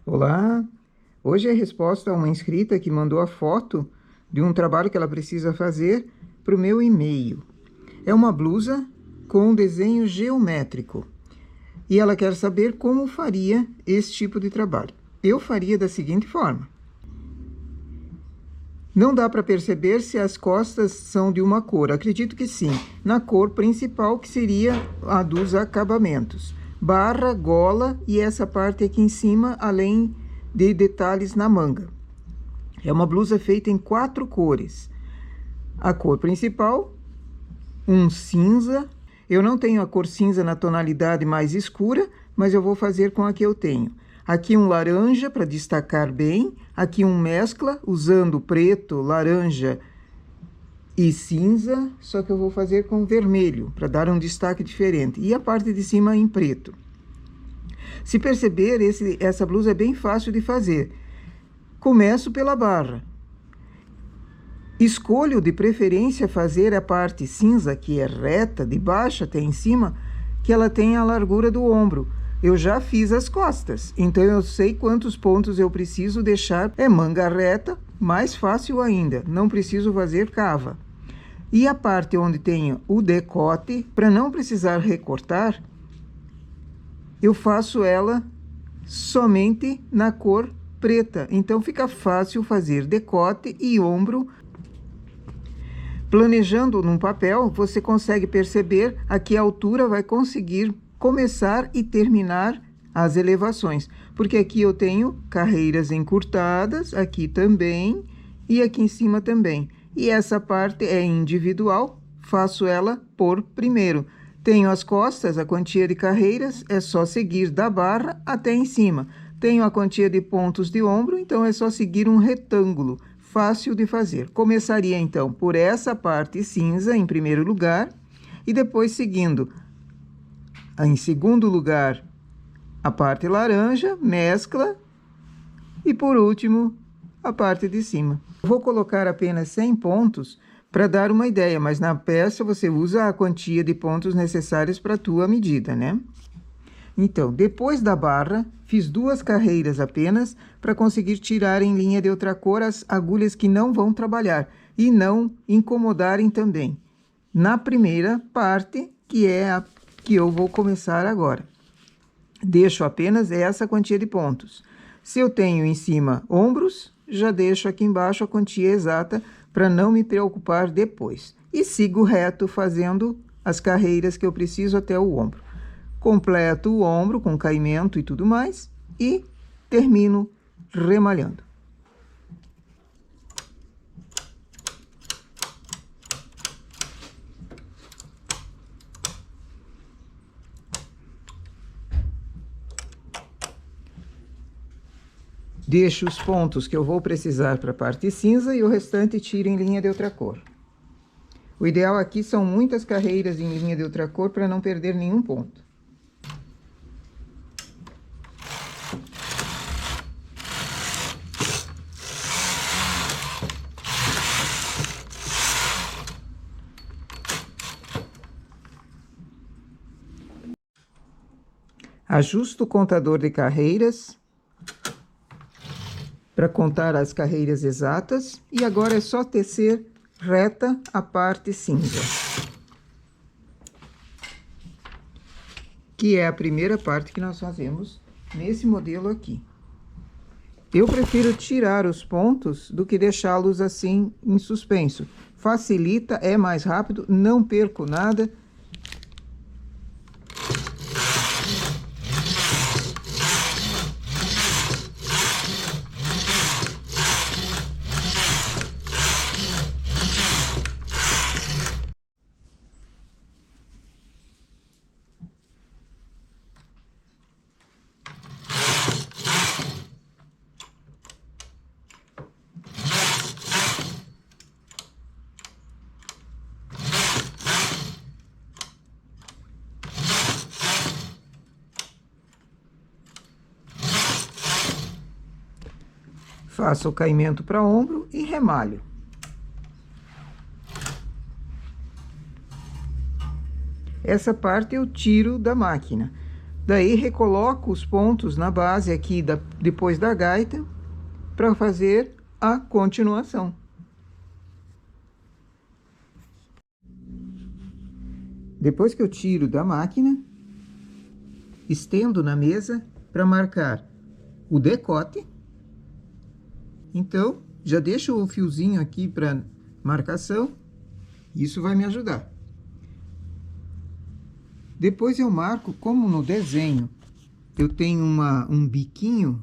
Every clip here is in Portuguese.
Olá! Hoje é a resposta a uma inscrita que mandou a foto de um trabalho que ela precisa fazer para o meu e-mail. É uma blusa com um desenho geométrico e ela quer saber como faria esse tipo de trabalho. Eu faria da seguinte forma. Não dá para perceber se as costas são de uma cor. Acredito que sim. Na cor principal, que seria a dos acabamentos. Barra, gola e essa parte aqui em cima, além de detalhes na manga. É uma blusa feita em 4 cores. A cor principal, um cinza. Eu não tenho a cor cinza na tonalidade mais escura, mas eu vou fazer com a que eu tenho. Aqui um laranja para destacar bem, aqui um mescla usando preto, laranja e cinza, só que eu vou fazer com vermelho para dar um destaque diferente. E a parte de cima em preto. Se perceber, essa blusa é bem fácil de fazer. Começo pela barra. Escolho de preferência fazer a parte cinza, que é reta, de baixo até em cima, que ela tem a largura do ombro. Eu já fiz as costas, então eu sei quantos pontos eu preciso deixar. É manga reta, mais fácil ainda, não preciso fazer cava. E a parte onde tem o decote, para não precisar recortar, eu faço ela somente na cor preta. Então fica fácil fazer decote e ombro. Planejando num papel, você consegue perceber a que altura vai conseguir começar e terminar as elevações. Porque aqui eu tenho carreiras encurtadas, aqui também, e aqui em cima também. E essa parte é individual, faço ela por primeiro. Tenho as costas, a quantia de carreiras, é só seguir da barra até em cima. Tenho a quantia de pontos de ombro, então é só seguir um retângulo. Fácil de fazer. Começaria, então, por essa parte cinza, em primeiro lugar, e depois seguindo, em segundo lugar, a parte laranja, mescla, e por último, a parte de cima. Vou colocar apenas 100 pontos para dar uma ideia, mas na peça você usa a quantia de pontos necessários para a tua medida, né? Então, depois da barra, fiz 2 carreiras apenas para conseguir tirar em linha de outra cor as agulhas que não vão trabalhar e não incomodarem também. Na primeira parte, que é a que eu vou começar agora. Deixo apenas essa quantia de pontos. Se eu tenho em cima ombros, já deixo aqui embaixo a quantia exata para não me preocupar depois. E sigo reto fazendo as carreiras que eu preciso até o ombro. Completo o ombro com caimento e tudo mais e termino remalhando. Deixo os pontos que eu vou precisar para a parte cinza e o restante tiro em linha de outra cor. O ideal aqui são muitas carreiras em linha de outra cor para não perder nenhum ponto. Ajusto o contador de carreiras para contar as carreiras exatas e agora é só tecer reta a parte cinza, que é a primeira parte que nós fazemos nesse modelo aqui. Eu prefiro tirar os pontos do que deixá-los assim em suspenso. Facilita, é mais rápido, não perco nada. Faço o caimento para ombro e remalho. Essa parte eu tiro da máquina. Daí recoloco os pontos na base aqui depois da gaita para fazer a continuação. Depois que eu tiro da máquina, estendo na mesa para marcar o decote. Então, já deixo o fiozinho aqui para marcação. Isso vai me ajudar. Depois eu marco, como no desenho eu tenho um biquinho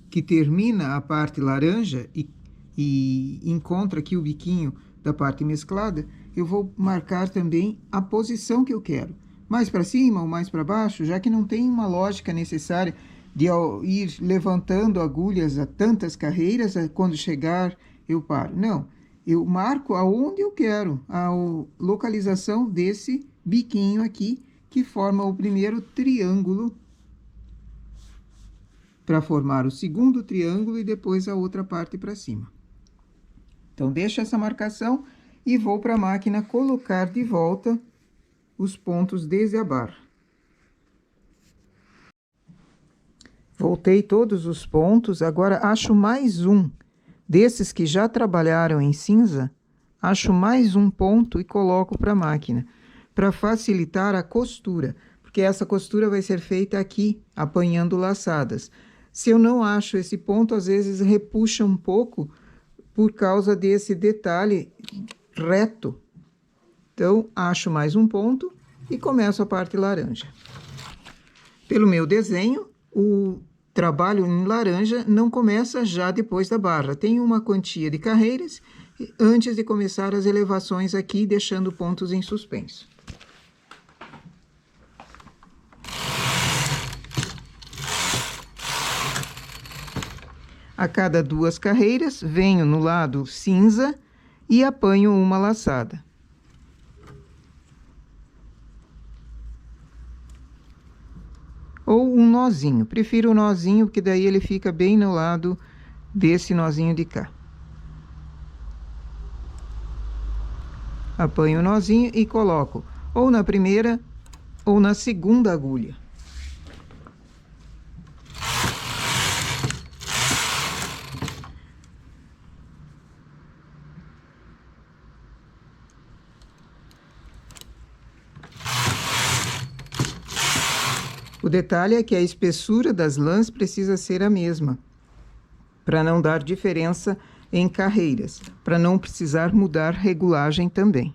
que termina a parte laranja e encontra aqui o biquinho da parte mesclada, eu vou marcar também a posição que eu quero. Mais para cima ou mais para baixo, já que não tem uma lógica necessária de ir levantando agulhas a tantas carreiras, quando chegar eu paro. Não, eu marco aonde eu quero, a localização desse biquinho aqui, que forma o primeiro triângulo, para formar o segundo triângulo e depois a outra parte para cima. Então, deixo essa marcação e vou para a máquina colocar de volta os pontos desde a barra. Voltei todos os pontos, agora acho mais um desses que já trabalharam em cinza, acho mais um ponto e coloco para a máquina, para facilitar a costura, porque essa costura vai ser feita aqui, apanhando laçadas. Se eu não acho esse ponto, às vezes repuxa um pouco por causa desse detalhe reto. Então, acho mais um ponto e começo a parte laranja. Pelo meu desenho, o trabalho em laranja não começa já depois da barra. Tem uma quantia de carreiras antes de começar as elevações aqui, deixando pontos em suspenso. A cada 2 carreiras, venho no lado cinza e apanho uma laçada. Ou um nozinho. Prefiro o nozinho, porque daí ele fica bem no lado desse nozinho de cá. Apanho o nozinho e coloco ou na primeira ou na segunda agulha. O detalhe é que a espessura das lãs precisa ser a mesma, para não dar diferença em carreiras, para não precisar mudar regulagem também.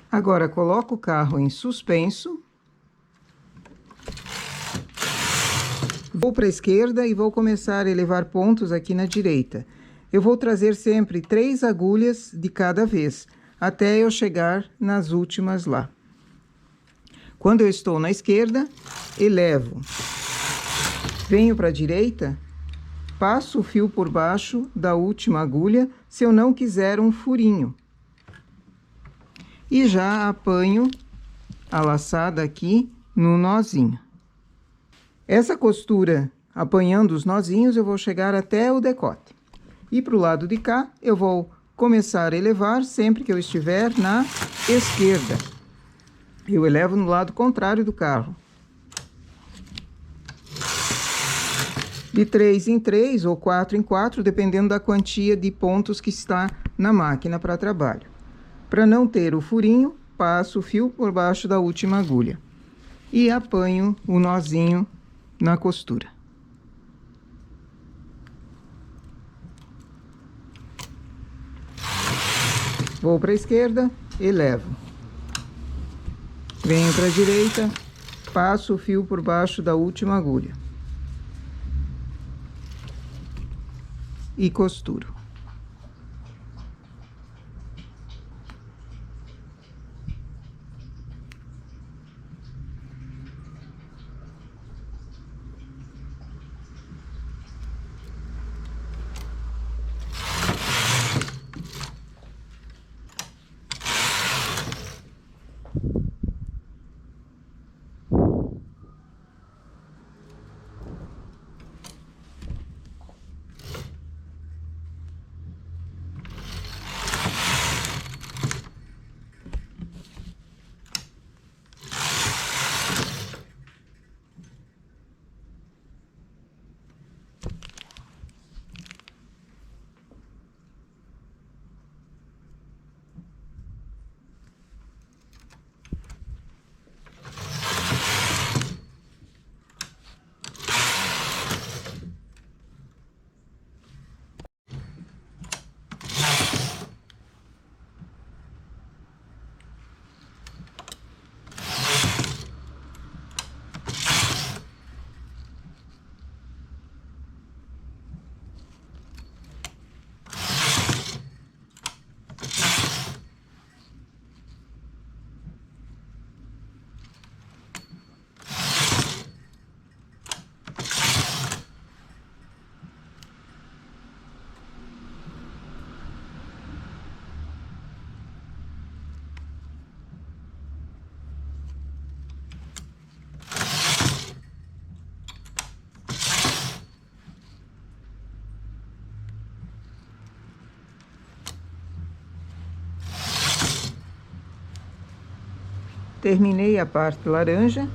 Agora, coloco o carro em suspenso. Vou para a esquerda e vou começar a elevar pontos aqui na direita. Eu vou trazer sempre 3 agulhas de cada vez, até eu chegar nas últimas lá. Quando eu estou na esquerda, elevo. Venho para a direita, passo o fio por baixo da última agulha, se eu não quiser um furinho. E já apanho a laçada aqui no nozinho. Essa costura, apanhando os nozinhos, eu vou chegar até o decote. E para o lado de cá, eu vou começar a elevar sempre que eu estiver na esquerda. Eu elevo no lado contrário do carro. de 3 em 3 ou 4 em 4, dependendo da quantia de pontos que está na máquina para trabalho. Para não ter o furinho, passo o fio por baixo da última agulha e apanho o nozinho na costura. Vou para a esquerda, elevo. Venho para a direita, passo o fio por baixo da última agulha e costuro. Terminei a parte laranja,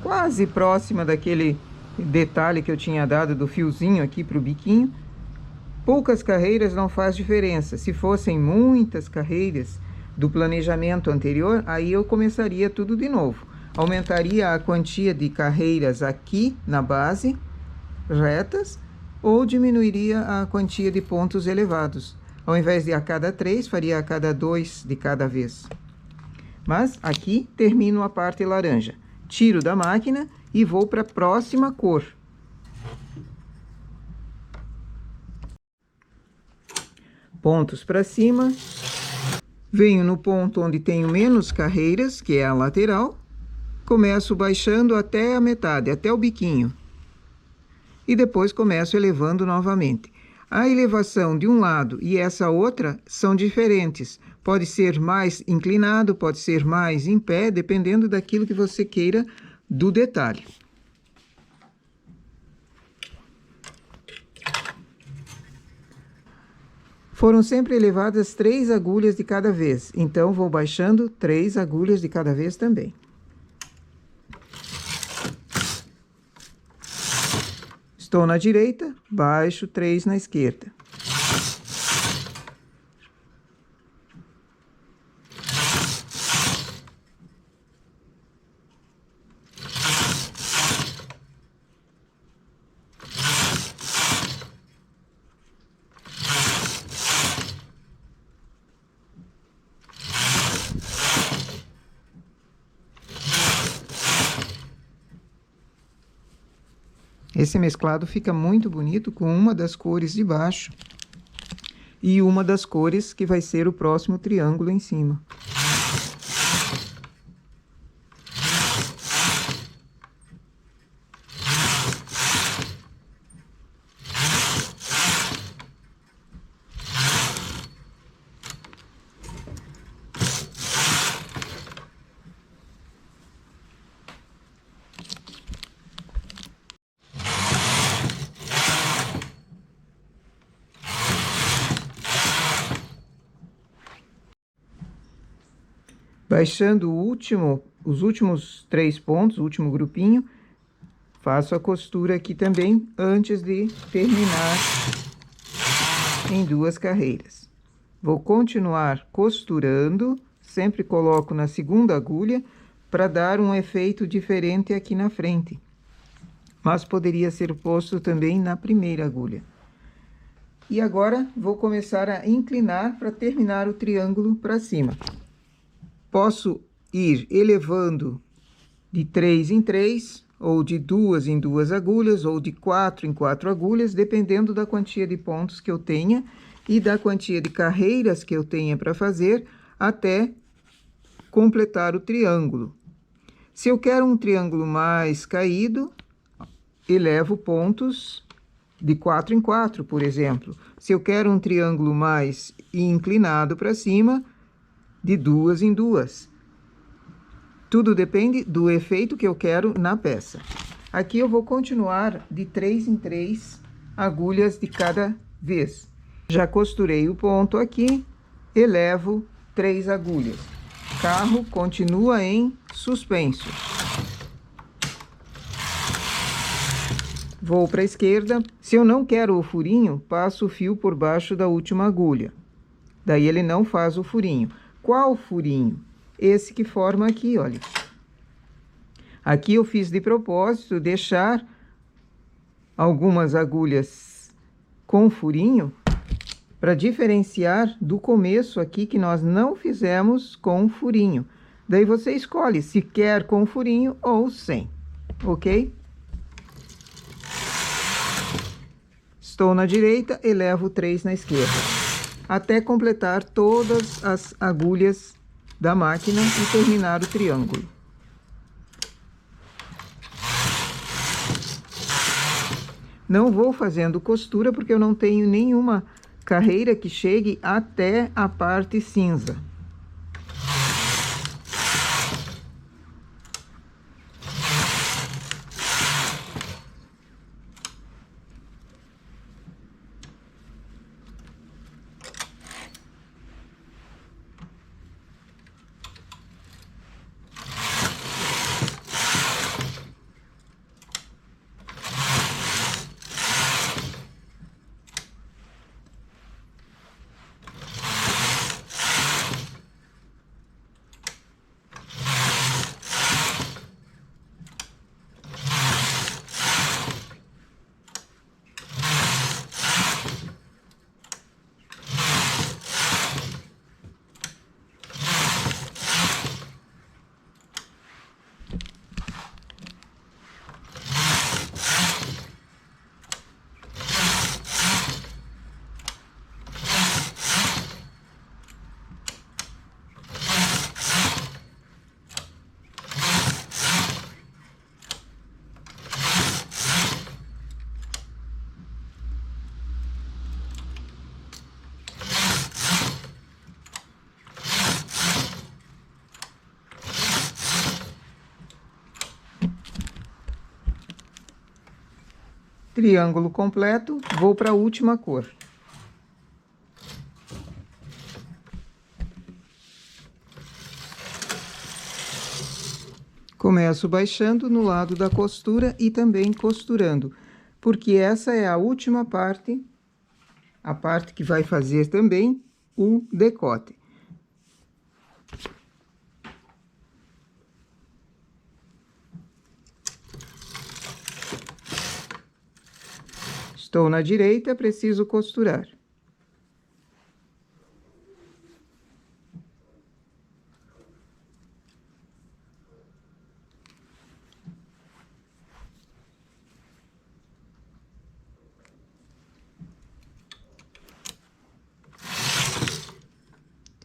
quase próxima daquele detalhe que eu tinha dado do fiozinho aqui para o biquinho. Poucas carreiras não faz diferença. Se fossem muitas carreiras do planejamento anterior, aí eu começaria tudo de novo. Aumentaria a quantia de carreiras aqui na base, retas, ou diminuiria a quantia de pontos elevados. Ao invés de a cada 3, faria a cada 2 de cada vez. Mas aqui termino a parte laranja. Tiro da máquina e vou para a próxima cor. Pontos para cima. Venho no ponto onde tenho menos carreiras, que é a lateral. Começo baixando até a metade, até o biquinho. E depois começo elevando novamente. A elevação de um lado e essa outra são diferentes. Pode ser mais inclinado, pode ser mais em pé, dependendo daquilo que você queira do detalhe. Foram sempre elevadas 3 agulhas de cada vez, então vou baixando 3 agulhas de cada vez também. Estou na direita, baixo 3 na esquerda. Esse mesclado fica muito bonito com uma das cores de baixo e uma das cores que vai ser o próximo triângulo em cima. Baixando os últimos 3 pontos, o último grupinho, Faço a costura aqui também antes de terminar em 2 carreiras. Vou continuar costurando, sempre coloco na segunda agulha para dar um efeito diferente aqui na frente. Mas poderia ser posto também na primeira agulha. E agora vou começar a inclinar para terminar o triângulo para cima. Posso ir elevando de 3 em 3, ou de 2 em 2 agulhas, ou de 4 em 4 agulhas, dependendo da quantia de pontos que eu tenha e da quantia de carreiras que eu tenha para fazer, até completar o triângulo. Se eu quero um triângulo mais caído, elevo pontos de 4 em 4, por exemplo. Se eu quero um triângulo mais inclinado para cima, de 2 em 2. Tudo depende do efeito que eu quero na peça. Aqui eu vou continuar de 3 em 3 agulhas de cada vez. Já costurei o ponto aqui, elevo 3 agulhas. Carro continua em suspenso. Vou para a esquerda. Se eu não quero o furinho, passo o fio por baixo da última agulha. Daí ele não faz o furinho. Qual furinho? Esse que forma aqui, olha. Aqui eu fiz de propósito deixar algumas agulhas com furinho para diferenciar do começo aqui que nós não fizemos com furinho. Daí você escolhe se quer com furinho ou sem, ok? Estou na direita, elevo 3 na esquerda, até completar todas as agulhas da máquina e terminar o triângulo. Não vou fazendo costura porque eu não tenho nenhuma carreira que chegue até a parte cinza. Triângulo completo, vou para a última cor. Começo baixando no lado da costura e também costurando, porque essa é a última parte, a parte que vai fazer também o decote. Estou na direita, preciso costurar.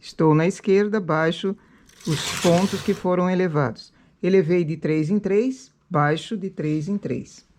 Estou na esquerda, baixo os pontos que foram elevados. Elevei de 3 em 3, baixo de 3 em 3.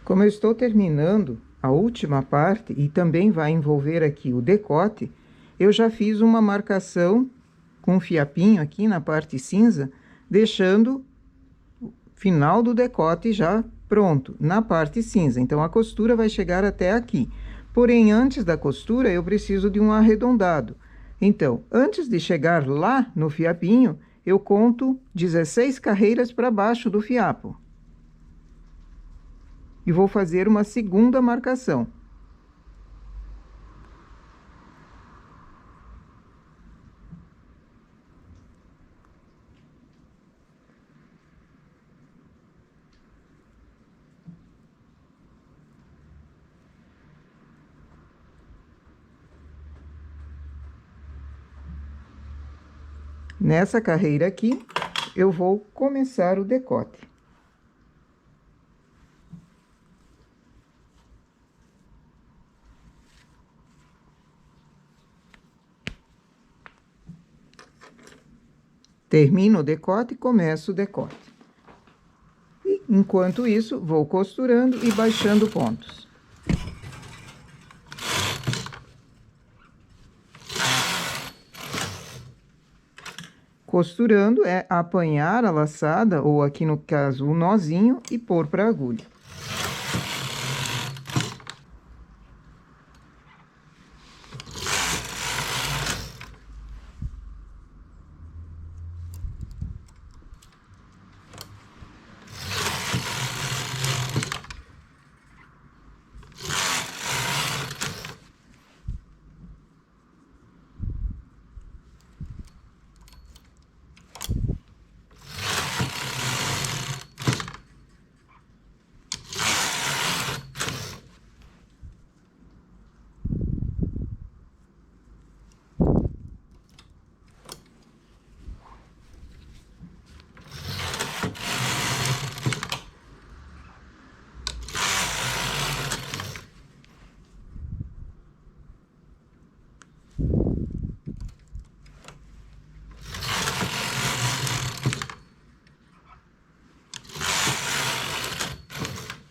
Como eu estou terminando a última parte e também vai envolver aqui o decote, eu já fiz uma marcação com um fiapinho aqui na parte cinza, deixando o final do decote já pronto, na parte cinza. Então, a costura vai chegar até aqui. Porém, antes da costura, eu preciso de um arredondado. Então, antes de chegar lá no fiapinho, eu conto 16 carreiras para baixo do fiapo. E vou fazer uma segunda marcação. Nessa carreira aqui, eu vou começar o decote. Termino o decote e começo o decote. E, enquanto isso, vou costurando e baixando pontos. Costurando é apanhar a laçada, ou aqui no caso o nozinho, e pôr para a agulha.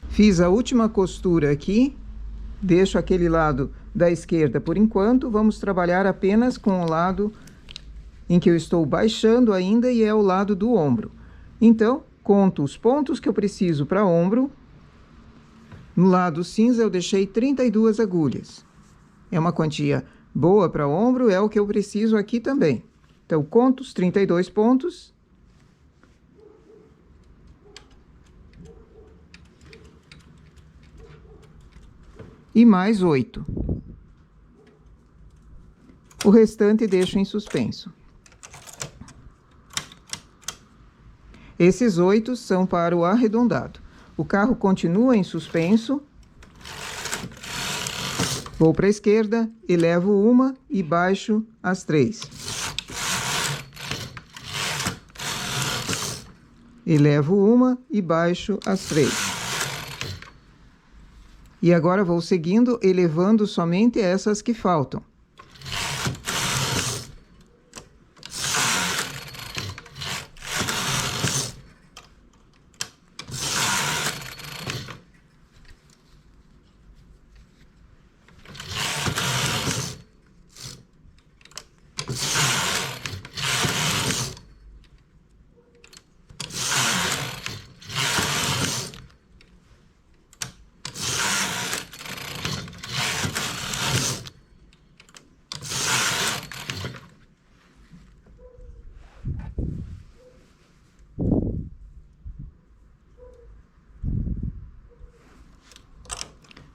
Fiz a última costura aqui, deixo aquele lado da esquerda por enquanto, vamos trabalhar apenas com o lado em que eu estou baixando ainda e é o lado do ombro. Então, conto os pontos que eu preciso para ombro. No lado cinza eu deixei 32 agulhas. É uma quantia boa para ombro, é o que eu preciso aqui também. Então, conto os 32 pontos. E mais 8. O restante deixo em suspenso. Esses 8 são para o arredondado. O carro continua em suspenso. Vou para a esquerda, elevo uma e baixo as 3. Elevo uma e baixo as 3. E agora vou seguindo, elevando somente essas que faltam.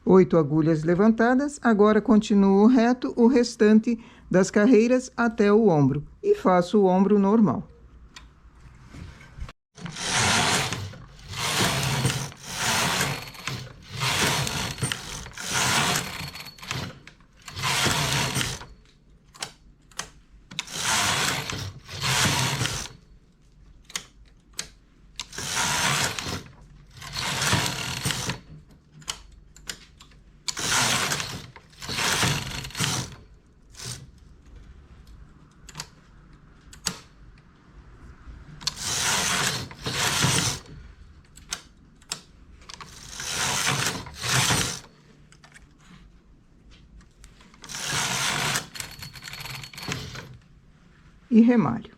Oito agulhas levantadas, agora continuo reto o restante das carreiras até o ombro e faço o ombro normal. e remalho.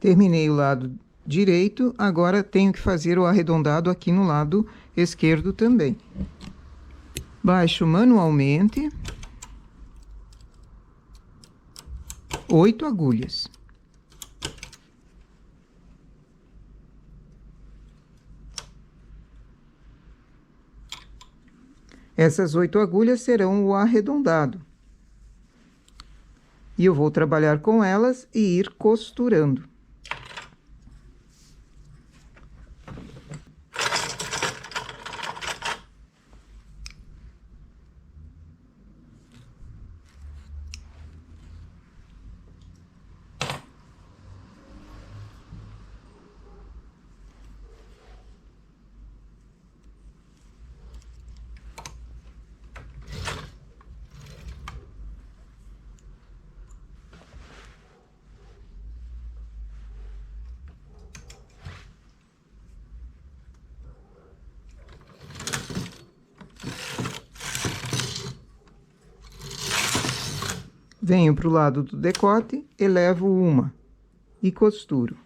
Terminei o lado direito, agora tenho que fazer o arredondado aqui no lado esquerdo também. Baixo manualmente 8 agulhas. Essas 8 agulhas serão o arredondado. E eu vou trabalhar com elas e ir costurando. Venho para o lado do decote, elevo uma e costuro.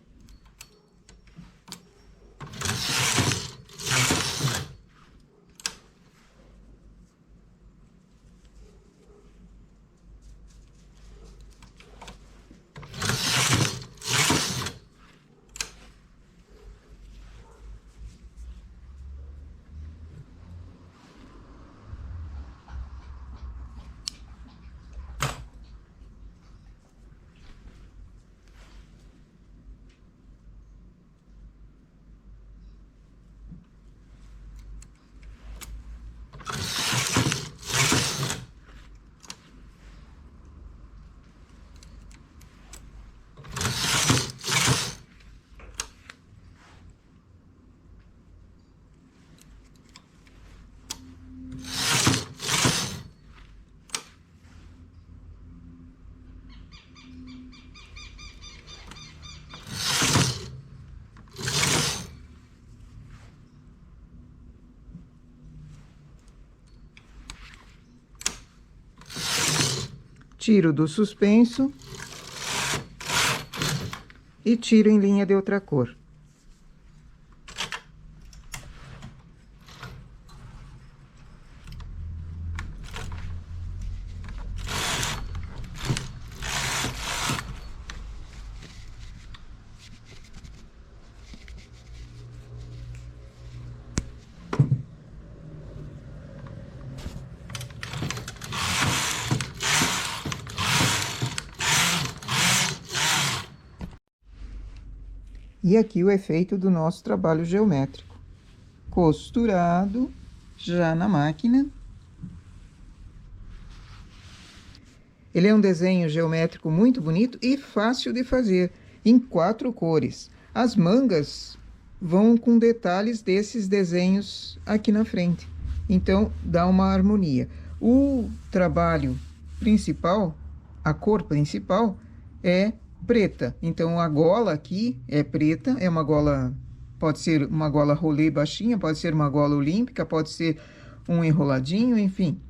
Tiro do suspenso e tiro em linha de outra cor. E aqui o efeito do nosso trabalho geométrico. Costurado, já na máquina. Ele é um desenho geométrico muito bonito e fácil de fazer, em 4 cores. As mangas vão com detalhes desses desenhos aqui na frente. Então, dá uma harmonia. O trabalho principal, a cor principal, é preta. Então, a gola aqui é preta, é uma gola, pode ser uma gola rolê baixinha, pode ser uma gola olímpica, pode ser um enroladinho, enfim.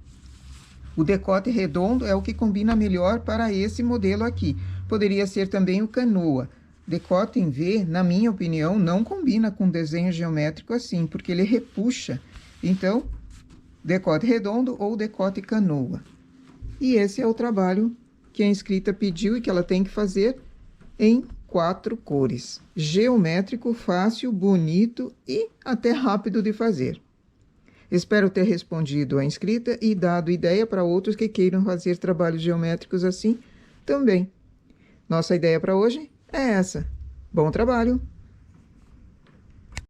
O decote redondo é o que combina melhor para esse modelo aqui. Poderia ser também o canoa. Decote em V, na minha opinião, não combina com desenho geométrico assim, porque ele repuxa. Então, decote redondo ou decote canoa. E esse é o trabalho que a inscrita pediu e que ela tem que fazer em 4 cores. Geométrico, fácil, bonito e até rápido de fazer. Espero ter respondido a inscrita e dado ideia para outros que queiram fazer trabalhos geométricos assim também. Nossa ideia para hoje é essa. Bom trabalho!